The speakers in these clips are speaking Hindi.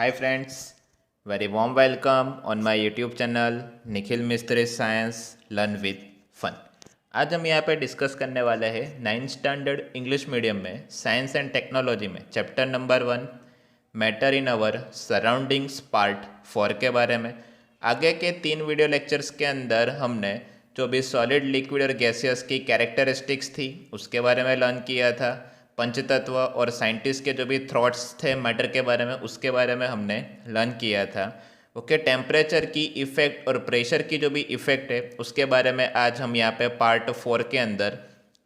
Hi friends, very warm welcome on my YouTube channel Nikhil मिस्त्री साइंस लर्न विद फन। आज हम यहाँ पे डिस्कस करने वाले हैं 9th स्टैंडर्ड इंग्लिश मीडियम में साइंस एंड टेक्नोलॉजी में chapter number 1 matter in our surroundings part 4 के बारे में। आगे के 3 वीडियो लेक्चर्स के अंदर हमने जो भी सॉलिड लिक्विड और गैसियस की कैरेक्टरिस्टिक्स थी उसके बारे में लर्न किया था। पंचतत्व और साइंटिस्ट के जो भी थॉट्स थे मैटर के बारे में उसके बारे में हमने लर्न किया था। ओके, टेम्परेचर की इफ़ेक्ट और प्रेशर की जो भी इफ़ेक्ट है उसके बारे में आज हम यहाँ पे पार्ट 4 के अंदर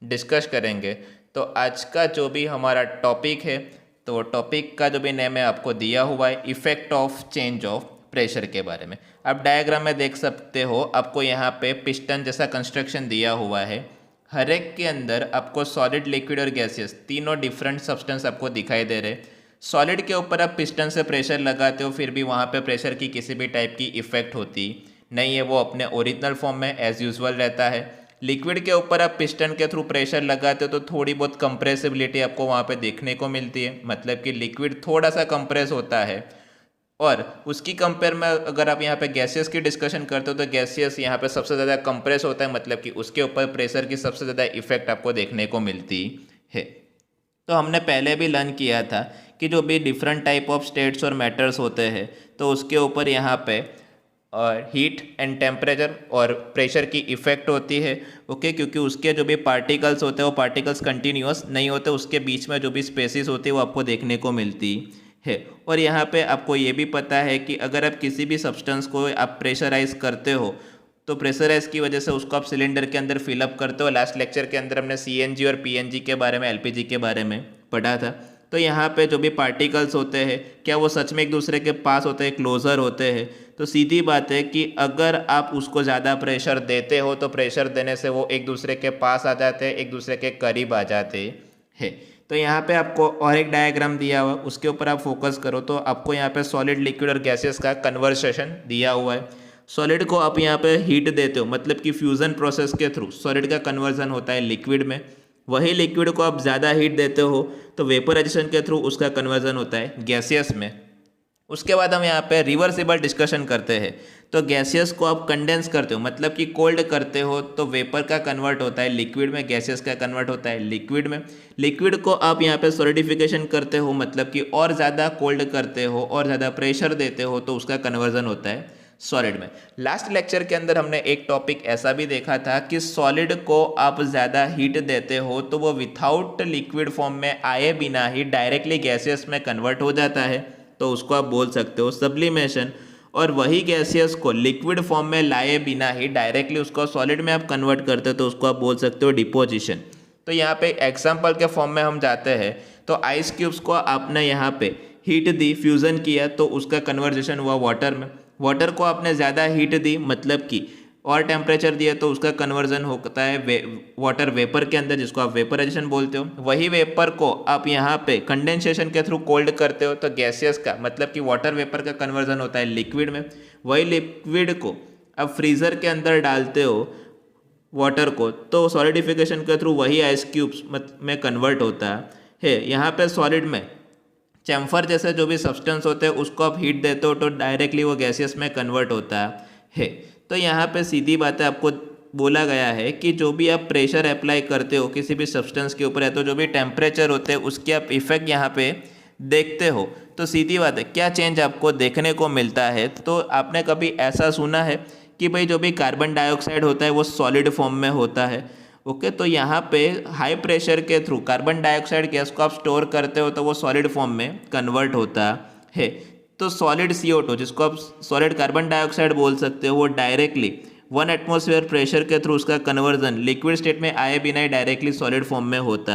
डिस्कस करेंगे। तो आज का जो भी हमारा टॉपिक है तो टॉपिक का जो भी नेम है आपको दिया हुआ है effect of change of pressure के बारे में। आप डायग्राम में देख सकते हो, आपको यहाँ पे पिस्टन जैसा कंस्ट्रक्शन दिया हुआ है। हर एक के अंदर आपको सॉलिड लिक्विड और गैसियस तीनों डिफरेंट सब्सटेंस आपको दिखाई दे रहे। सॉलिड के ऊपर आप पिस्टन से प्रेशर लगाते हो फिर भी वहाँ पे प्रेशर की किसी भी टाइप की इफेक्ट होती नहीं है, वो अपने ओरिजिनल फॉर्म में एज यूजुअल रहता है। लिक्विड के ऊपर आप पिस्टन के थ्रू प्रेशर लगाते हो तो थोड़ी बहुत कंप्रेसिबिलिटी आपको वहाँ पे देखने को मिलती है, मतलब कि लिक्विड थोड़ा सा कंप्रेस होता है। और उसकी कंपेयर में अगर आप यहाँ पे गैसियस की डिस्कशन करते हो तो गैसियस यहाँ पे सबसे ज़्यादा कंप्रेस होता है, मतलब कि उसके ऊपर प्रेशर की सबसे ज़्यादा इफेक्ट आपको देखने को मिलती है। तो हमने पहले भी लर्न किया था कि जो भी डिफरेंट टाइप ऑफ स्टेट्स और मैटर्स होते हैं तो उसके ऊपर यहाँ पे और हीट एंड टेम्परेचर और प्रेशर की इफ़ेक्ट होती है। ओके, क्योंकि उसके जो भी पार्टिकल्स होते हैं वो पार्टिकल्स कंटिन्यूअस नहीं होते, उसके बीच में जो भी स्पेसिस होती है वो आपको देखने को मिलती है। और यहाँ पे आपको ये भी पता है कि अगर आप किसी भी सब्सटेंस को आप प्रेशराइज करते हो तो प्रेशराइज की वजह से उसको आप सिलेंडर के अंदर फिलअप करते हो। लास्ट लेक्चर के अंदर हमने CNG और PNG के बारे में, LPG के बारे में पढ़ा था। तो यहाँ पे जो भी पार्टिकल्स होते हैं क्या वो सच में एक दूसरे के पास होते हैं, क्लोजर होते हैं? तो सीधी बात है कि अगर आप उसको ज़्यादा प्रेशर देते हो तो प्रेशर देने से वो एक दूसरे के पास आ जाते हैं, एक दूसरे के करीब आ जाते हैं। तो यहाँ पे आपको और एक डायग्राम दिया हुआ है, उसके ऊपर आप फोकस करो तो आपको यहाँ पे सॉलिड लिक्विड और गैसेस का कन्वर्सेशन दिया हुआ है। सॉलिड को आप यहाँ पे हीट देते हो, मतलब कि फ्यूज़न प्रोसेस के थ्रू सॉलिड का कन्वर्जन होता है लिक्विड में। वही लिक्विड को आप ज़्यादा हीट देते हो तो वेपराइजेशन के थ्रू उसका कन्वर्जन होता है गैसियस में। उसके बाद हम यहाँ पे रिवर्सिबल डिस्कशन करते हैं। तो गैसियस को आप कंडेंस करते हो, मतलब कि कोल्ड करते हो तो वेपर का कन्वर्ट होता है लिक्विड में, गैसियस का कन्वर्ट होता है लिक्विड में। लिक्विड को आप यहाँ पे सॉलिडिफिकेशन करते हो, मतलब कि और ज़्यादा कोल्ड करते हो और ज़्यादा प्रेशर देते हो तो उसका कन्वर्जन होता है सॉलिड में। लास्ट लेक्चर के अंदर हमने एक टॉपिक ऐसा भी देखा था कि सॉलिड को आप ज़्यादा हीट देते हो तो वो विथआउट लिक्विड फॉर्म में आए बिना ही डायरेक्टली गैसियस में कन्वर्ट हो जाता है, तो उसको आप बोल सकते हो सब्लिमेशन। और वही गैसियस को लिक्विड फॉर्म में लाए बिना ही डायरेक्टली उसको सॉलिड में आप कन्वर्ट करते हो तो उसको आप बोल सकते हो डिपोजिशन। तो यहाँ पे एग्जांपल के फॉर्म में हम जाते हैं तो आइस क्यूब्स को आपने यहाँ पे हीट दी, फ्यूज़न किया तो उसका कन्वर्जेशन हुआ वाटर में। वाटर को आपने ज़्यादा हीट दी, मतलब कि और टेम्परेचर दिया तो उसका कन्वर्जन होता है वाटर वेपर के अंदर, जिसको आप वेपराइजेशन बोलते हो। वही वेपर को आप यहाँ पे कंडेंसेशन के थ्रू कोल्ड करते हो तो गैसियस का, मतलब कि वाटर वेपर का कन्वर्जन होता है लिक्विड में। वही लिक्विड को आप फ्रीज़र के अंदर डालते हो वाटर को तो सॉलिडिफिकेशन के थ्रू वही आइस क्यूब्स में कन्वर्ट होता है। यहाँ पे सॉलिड में चैम्फर जैसे जो भी सब्सटेंस होते हैं उसको आप हीट देते हो तो डायरेक्टली वो गैसियस में कन्वर्ट होता है। तो यहाँ पे सीधी बात है, आपको बोला गया है कि जो भी आप प्रेशर अप्लाई करते हो किसी भी सब्सटेंस के ऊपर है तो जो भी टेम्परेचर होते हैं उसके आप इफेक्ट यहाँ पे देखते हो तो सीधी बात है क्या चेंज आपको देखने को मिलता है। तो आपने कभी ऐसा सुना है कि भाई जो भी कार्बन डाइऑक्साइड होता है वो सॉलिड फॉर्म में होता है? ओके, तो यहाँ पे हाई प्रेशर के थ्रू कार्बन डाइऑक्साइड गैस को आप स्टोर करते हो तो वो सॉलिड फॉर्म में कन्वर्ट होता है। तो सॉलिड CO2 जिसको आप सॉलिड कार्बन डाइऑक्साइड बोल सकते हो वो डायरेक्टली 1 एटमॉस्फेयर प्रेशर के थ्रू उसका कन्वर्जन लिक्विड स्टेट में आए बिना ही डायरेक्टली सॉलिड फॉर्म में होता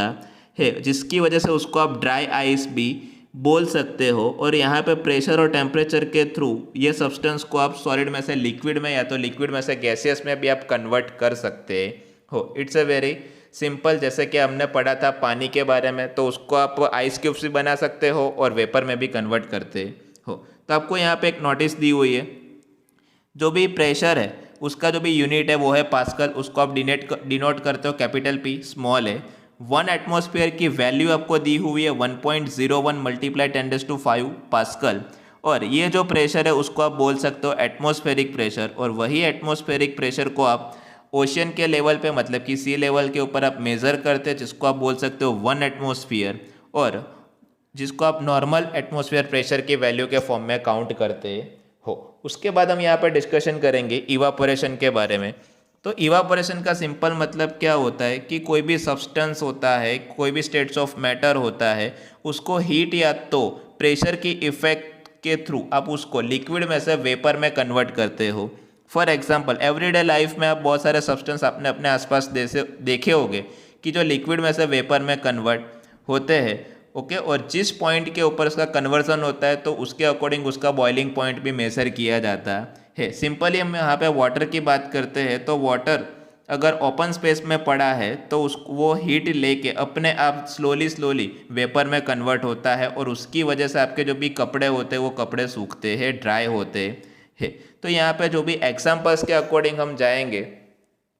है, जिसकी वजह से उसको आप ड्राई आइस भी बोल सकते हो। और यहाँ पे प्रेशर और टेम्परेचर के थ्रू ये सब्सटेंस को आप सॉलिड में से लिक्विड में या तो लिक्विड में से गैसियस में भी आप कन्वर्ट कर सकते हो। इट्स अ वेरी सिंपल, जैसे कि हमने पढ़ा था पानी के बारे में, तो उसको आप आइस क्यूब्स भी बना सकते हो और वेपर में भी कन्वर्ट करते हो। तो आपको यहाँ पे एक नोटिस दी हुई है, जो भी प्रेशर है उसका जो भी यूनिट है वो है पास्कल, उसको आप डिनोट करते हो कैपिटल P, स्मॉल है। 1 एटमॉस्फेयर की वैल्यू आपको दी हुई है 1.01 × 10⁵ पास्कल और ये जो प्रेशर है उसको आप बोल सकते हो एटमॉस्फेरिक प्रेशर, और वही एटमॉस्फेरिक प्रेशर को आप ओशियन के लेवल पे मतलब कि सी लेवल के ऊपर आप मेज़र करते हैं, जिसको आप बोल सकते हो 1 एटमॉस्फेयर, और जिसको आप नॉर्मल एटमॉस्फेयर प्रेशर की वैल्यू के फॉर्म में काउंट करते हो। उसके बाद हम यहाँ पर डिस्कशन करेंगे इवापोरेशन के बारे में। तो इवापोरेशन का सिंपल मतलब क्या होता है कि कोई भी सब्सटेंस होता है, कोई भी स्टेट्स ऑफ मैटर होता है, उसको हीट या तो प्रेशर की इफेक्ट के थ्रू आप उसको लिक्विड में से वेपर में कन्वर्ट करते हो। फॉर एग्जांपल एवरीडे लाइफ में आप बहुत सारे सब्सटेंस आपने अपने आसपास देखे होंगे कि जो लिक्विड में से वेपर में कन्वर्ट होते हैं, ओके, और जिस पॉइंट के ऊपर उसका कन्वर्जन होता है तो उसके अकॉर्डिंग उसका बॉइलिंग पॉइंट भी मेजर किया जाता है। सिंपली हम यहाँ पे वाटर की बात करते हैं तो वाटर अगर ओपन स्पेस में पड़ा है तो वो हीट लेके अपने आप स्लोली वेपर में कन्वर्ट होता है, और उसकी वजह से आपके जो भी कपड़े होते हैं वो कपड़े सूखते हैं, ड्राई होते हैं। तो यहाँ पे जो भी एग्जांपल्स के अकॉर्डिंग हम जाएंगे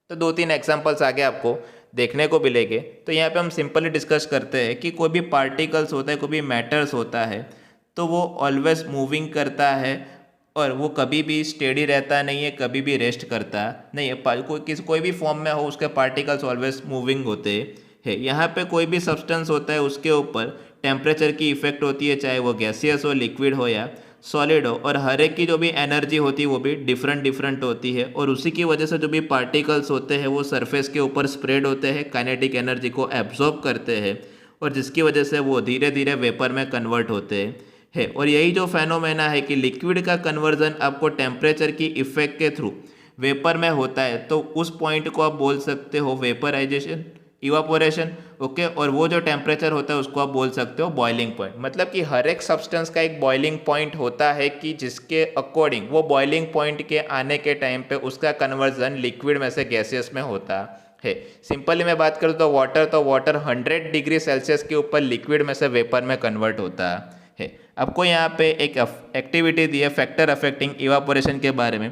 तो 2-3 एग्जांपल्स आगे आपको देखने को मिलेंगे। तो यहाँ पे हम सिंपली डिस्कस करते हैं कि कोई भी पार्टिकल्स होता है, कोई भी मैटर्स होता है, तो वो ऑलवेज मूविंग करता है और वो कभी भी स्टेडी रहता नहीं है, कभी भी रेस्ट करता नहीं है। कोई भी फॉर्म में हो उसके पार्टिकल्स ऑलवेज मूविंग होते हैं। यहाँ पे कोई भी सब्सटेंस होता है उसके ऊपर टेम्परेचर की इफेक्ट होती है, चाहे वो गैसियस हो, लिक्विड हो या सॉलिड हो, और हर एक की जो भी एनर्जी होती है वो भी डिफरेंट होती है, और उसी की वजह से जो भी पार्टिकल्स होते हैं वो सरफेस के ऊपर स्प्रेड होते हैं, काइनेटिक एनर्जी को एब्जॉर्ब करते हैं, और जिसकी वजह से वो धीरे धीरे वेपर में कन्वर्ट होते हैं। और यही जो फेनोमेना है कि लिक्विड का कन्वर्जन आपको टेम्परेचर की इफेक्ट के थ्रू वेपर में होता है, तो उस पॉइंट को आप बोल सकते हो वेपराइजेशन, इवापोरेशन, ओके। और वो जो टेम्परेचर होता है उसको आप बोल सकते हो बॉइलिंग पॉइंट। मतलब कि हर एक सब्सटेंस का एक बॉइलिंग पॉइंट होता है कि जिसके अकॉर्डिंग वो बॉइलिंग पॉइंट के आने के टाइम पे उसका कन्वर्जन लिक्विड में से गैसियस में होता है। सिंपली मैं बात करूँ तो वाटर 100 डिग्री सेल्सियस के ऊपर लिक्विड में से वेपर में कन्वर्ट होता है। आपको यहाँ पे एक एक्टिविटी दी है फैक्टर अफेक्टिंग इवापोरेशन के बारे में।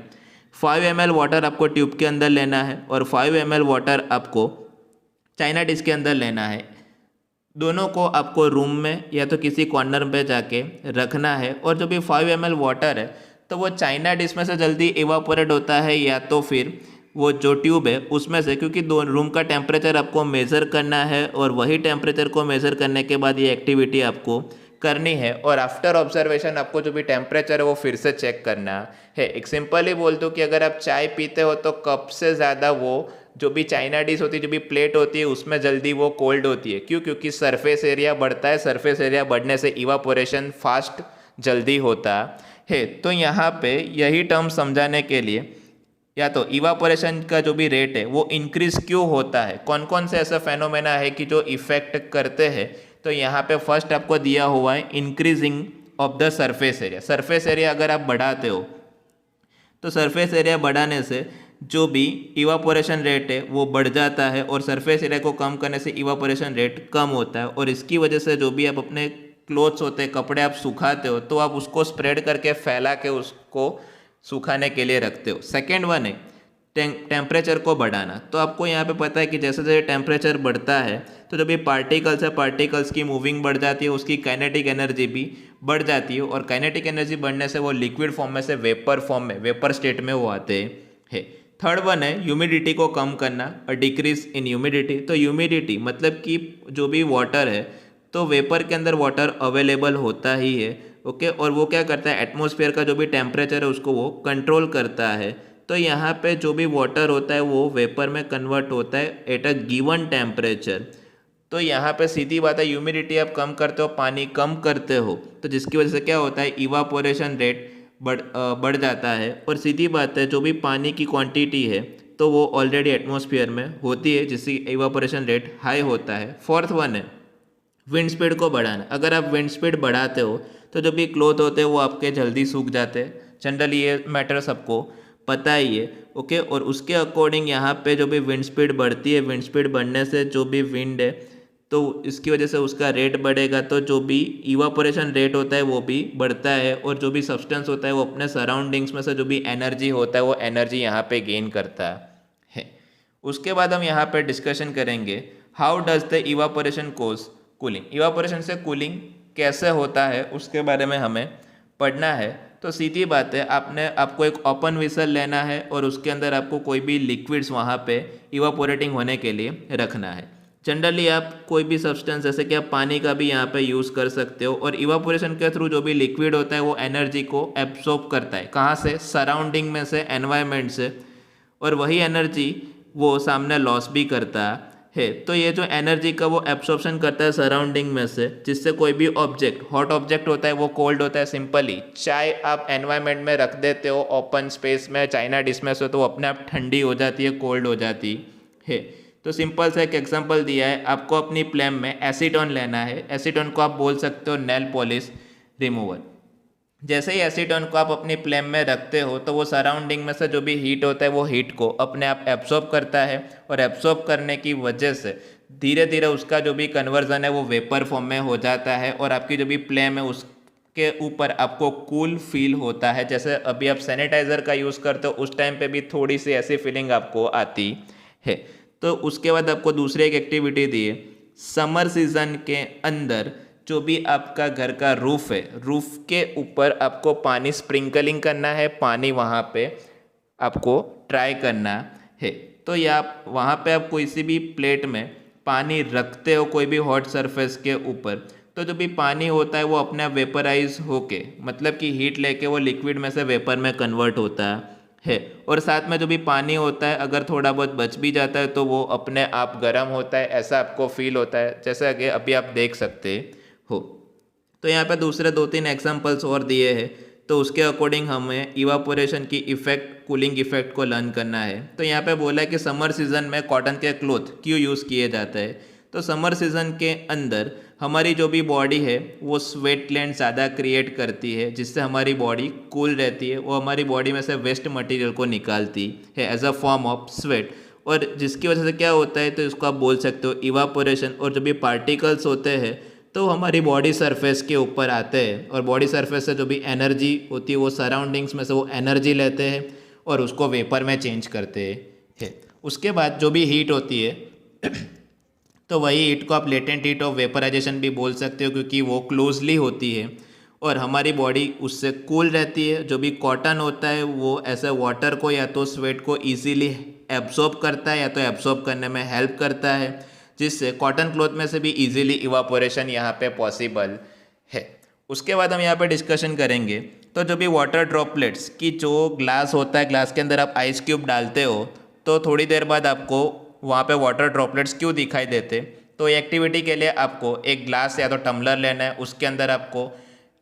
5 ml वाटर आपको ट्यूब के अंदर लेना है और 5 ml वाटर आपको चाइना डिश के अंदर लेना है। दोनों को आपको रूम में या तो किसी कॉर्नर पे जाके रखना है, और जो भी 5 ml वाटर है तो वो चाइना डिश में से जल्दी इवापोरेट होता है या तो फिर वो जो ट्यूब है उसमें से, क्योंकि दो रूम का टेम्परेचर आपको मेज़र करना है और वही टेम्परेचर को मेज़र करने के बाद ये एक्टिविटी आपको करनी है, और आफ्टर ऑब्जर्वेशन आपको जो भी टेम्परेचर है वो फिर से चेक करना है। एक सिंपली बोल दूँ कि अगर आप चाय पीते हो तो कप से ज़्यादा वो जो भी चाइना डिश होती है, जो भी प्लेट होती है, उसमें जल्दी वो कोल्ड होती है। क्यों? क्योंकि सरफेस एरिया बढ़ता है, सरफेस एरिया बढ़ने से इवापोरेशन फास्ट जल्दी होता है। तो यहाँ पे यही टर्म समझाने के लिए, या तो इवापोरेशन का जो भी रेट है वो इंक्रीज क्यों होता है, कौन कौन से ऐसा फेनोमेना है कि जो इफेक्ट करते हैं, तो यहाँ पे फर्स्ट आपको दिया हुआ है increasing of the surface area. Surface area अगर आप बढ़ाते हो तो सरफेस एरिया बढ़ाने से जो भी इवापोरेशन रेट है वो बढ़ जाता है, और सरफेस एरिया को कम करने से इवापोरेशन रेट कम होता है, और इसकी वजह से जो भी आप अपने क्लोथ्स होते हैं, कपड़े आप सुखाते हो, तो आप उसको स्प्रेड करके फैला के उसको सुखाने के लिए रखते हो। सेकेंड वन है टेम्परेचर को बढ़ाना। तो आपको यहाँ पे पता है कि जैसे जैसे टेम्परेचर बढ़ता है तो जो भी पार्टिकल्स है, पार्टिकल्स की मूविंग बढ़ जाती है, उसकी काइनेटिक एनर्जी भी बढ़ जाती है, और काइनेटिक एनर्जी बढ़ने से वो लिक्विड फॉर्म में से वेपर फॉर्म में, वेपर स्टेट में वो आते हैं। थर्ड वन है ह्यूमिडिटी को कम करना, और डिक्रीज इन ह्यूमिडिटी। तो ह्यूमिडिटी मतलब कि जो भी वाटर है, तो वेपर के अंदर वाटर अवेलेबल होता ही है, ओके, और वो क्या करता है, एटमॉस्फेयर का जो भी टेम्परेचर है उसको वो कंट्रोल करता है। तो यहाँ पे जो भी वाटर होता है वो वेपर में कन्वर्ट होता है एट अ गिवन टेम्परेचर। तो यहाँ पे सीधी बात है, ह्यूमिडिटी आप कम करते हो, पानी कम करते हो, तो जिसकी वजह से क्या होता है, इवापोरेशन रेट बढ़ जाता है। और सीधी बात है, जो भी पानी की क्वांटिटी है तो वो ऑलरेडी एटमॉस्फेयर में होती है, जिससे इवापोरेशन रेट हाई होता है। फोर्थ वन है विंड स्पीड को बढ़ाना। अगर आप विंड स्पीड बढ़ाते हो तो जो भी क्लोथ होते हैं वो आपके जल्दी सूख जाते हैं, जनरली ये मैटर सबको पता ही है, ओके। और उसके अकॉर्डिंग यहाँ पे जो भी विंड स्पीड बढ़ती है, विंड स्पीड बढ़ने से जो भी विंड है तो इसकी वजह से उसका रेट बढ़ेगा, तो जो भी इवापोरेशन रेट होता है वो भी बढ़ता है, और जो भी सब्सटेंस होता है वो अपने सराउंडिंग्स में से जो भी एनर्जी होता है वो एनर्जी यहाँ पे गेन करता है। उसके बाद हम यहाँ पे डिस्कशन करेंगे how does the evaporation cause cooling. Evaporation से कूलिंग कैसे होता है उसके बारे में हमें पढ़ना है तो सीधी बात है, आपको एक ओपन विसल लेना है और उसके अंदर आपको कोई भी लिक्विड्स वहाँ पे इवापोरेटिंग होने के लिए रखना है। जनरली आप कोई भी सब्सटेंस जैसे कि आप पानी का भी यहाँ पे यूज़ कर सकते हो, और इवापोरेशन के थ्रू जो भी लिक्विड होता है वो एनर्जी को एब्सॉर्ब करता है। कहाँ से? सराउंडिंग में से, एनवायरनमेंट से, और वही एनर्जी वो सामने लॉस भी करता है। तो ये जो एनर्जी का वो एब्सॉर्प्शन करता है सराउंडिंग में से, जिससे कोई भी ऑब्जेक्ट, हॉट ऑब्जेक्ट होता है वो कोल्ड होता है। सिंपली चाय आप एनवायरनमेंट में रख देते हो ओपन स्पेस में, चाइना डिश में से, तो वो अपने आप ठंडी हो जाती है, कोल्ड हो जाती है। तो सिंपल सा एक एग्जांपल दिया है, आपको अपनी फ्लेम में एसीटोन लेना है। एसीटोन को आप बोल सकते हो नेल पॉलिश रिमूवर। जैसे ही एसीटोन को आप अपनी फ्लेम में रखते हो तो वो सराउंडिंग में से जो भी हीट होता है वो हीट को अपने आप एब्सॉर्ब करता है, और एब्सॉर्ब करने की वजह से धीरे धीरे उसका जो भी कन्वर्जन है वो वेपर फॉर्म में हो जाता है, और आपकी जो भी फ्लेम है उसके ऊपर आपको कूल फील होता है। जैसे अभी आप सैनिटाइज़र का यूज़ करते हो उस टाइम पे भी थोड़ी सी ऐसी फीलिंग आपको आती है। तो उसके बाद आपको दूसरी एक एक्टिविटी दी है, समर सीजन के अंदर जो भी आपका घर का रूफ है, रूफ के ऊपर आपको पानी स्प्रिंकलिंग करना है, पानी वहाँ पे आपको ट्राई करना है। तो या आप वहाँ पे आप कोई सी भी प्लेट में पानी रखते हो कोई भी हॉट सरफेस के ऊपर, तो जो भी पानी होता है वो अपने आप वेपराइज होके, मतलब कि हीट लेके वो लिक्विड में से वेपर में कन्वर्ट होता है। और साथ में जो भी पानी होता है अगर थोड़ा बहुत बच भी जाता है तो वो अपने आप गर्म होता है, ऐसा आपको फील होता है, जैसा कि अभी आप देख सकते हो। तो यहाँ पे दूसरे 2-3 एग्जांपल्स और दिए हैं, तो उसके अकॉर्डिंग हमें इवापोरेशन की इफ़ेक्ट, कूलिंग इफ़ेक्ट को लर्न करना है। तो यहाँ पे बोला है कि समर सीज़न में कॉटन के क्लोथ क्यों यूज़ किए जाते हैं। तो समर सीज़न के अंदर हमारी जो भी बॉडी है वो स्वेट ग्लैंड ज़्यादा क्रिएट करती है, जिससे हमारी बॉडी कूल रहती है। वो हमारी बॉडी में से वेस्ट मटेरियल को निकालती है as a form of sweat, और जिसकी वजह से क्या होता है, तो इसको आप बोल सकते हो इवापोरेशन। और जो भी पार्टिकल्स होते हैं तो हमारी बॉडी सरफेस के ऊपर आते हैं, और बॉडी सरफेस से जो भी एनर्जी होती है वो सराउंडिंग्स में से वो एनर्जी लेते हैं और उसको वेपर में चेंज करते हैं। उसके बाद जो भी हीट होती है तो वही हीट को आप लेटेंट हीट ऑफ वेपराइजेशन भी बोल सकते हो, क्योंकि वो क्लोजली होती है और हमारी बॉडी उससे कूल रहती है। जो भी कॉटन होता है वो ऐसे वाटर को या तो स्वेट को ईजीली एब्सॉर्ब करता है या तो एब्सॉर्ब करने में हेल्प करता है, जिससे कॉटन क्लॉथ में से भी इजीली इवापोरेशन यहाँ पे पॉसिबल है। उसके बाद हम यहाँ पे डिस्कशन करेंगे, तो जो भी वाटर ड्रॉपलेट्स की जो ग्लास होता है, ग्लास के अंदर आप आइस क्यूब डालते हो तो थोड़ी देर बाद आपको वहाँ पे वाटर ड्रॉपलेट्स क्यों दिखाई देते। तो एक्टिविटी के लिए आपको एक ग्लास या तो टम्बलर लेना है, उसके अंदर आपको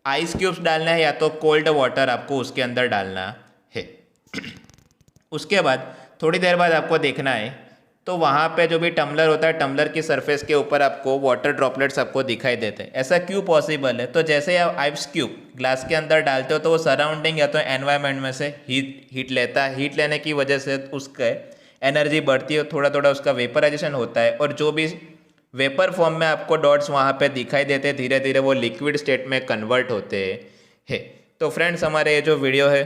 आइस क्यूब्स डालना है या तो कोल्ड वाटर आपको उसके अंदर डालना है। उसके बाद थोड़ी देर बाद आपको देखना है तो वहाँ पे जो भी टम्बलर होता है, टम्बलर की सरफेस के ऊपर आपको वाटर ड्रॉपलेट्स आपको दिखाई देते हैं। ऐसा क्यों पॉसिबल है? तो जैसे आप आइस क्यूब ग्लास के अंदर डालते हो तो वो सराउंडिंग या तो एनवायरनमेंट में से हीट लेता है, हीट लेने की वजह से उसके एनर्जी बढ़ती है, थोड़ा थोड़ा उसका वेपराइजेशन होता है, और जो भी वेपर फॉर्म में आपको डॉट्स वहाँ पे दिखाई देते हैं धीरे धीरे वो लिक्विड स्टेट में कन्वर्ट होते हैं। तो फ्रेंड्स, हमारे ये जो वीडियो है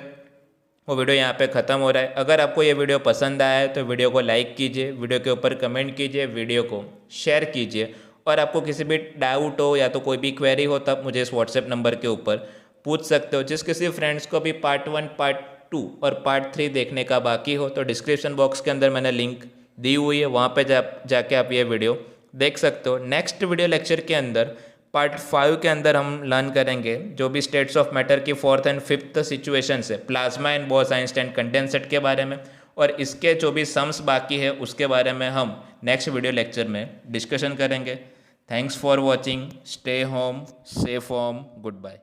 वो वीडियो यहाँ पे ख़त्म हो रहा है। अगर आपको ये वीडियो पसंद आया है तो वीडियो को लाइक कीजिए, वीडियो के ऊपर कमेंट कीजिए, वीडियो को शेयर कीजिए, और आपको किसी भी डाउट हो या तो कोई भी क्वेरी हो तो आप मुझे इस व्हाट्सएप नंबर के ऊपर पूछ सकते हो। जिस किसी फ्रेंड्स को भी पार्ट 1, पार्ट 2 और पार्ट 3 देखने का बाकी हो तो डिस्क्रिप्शन बॉक्स के अंदर मैंने लिंक दी हुई है, वहाँ पे जाके आप ये वीडियो देख सकते हो। नेक्स्ट वीडियो लेक्चर के अंदर पार्ट 5 के अंदर हम लर्न करेंगे जो भी स्टेट्स ऑफ मैटर की 4th एंड 5th सिचुएशन है, प्लाज्मा एंड बॉस-आइंस्टाइन कंडेंसेट के बारे में, और इसके जो भी सम्स बाकी है उसके बारे में हम नेक्स्ट वीडियो लेक्चर में डिस्कशन करेंगे। Thanks for watching, stay home, safe home, good bye.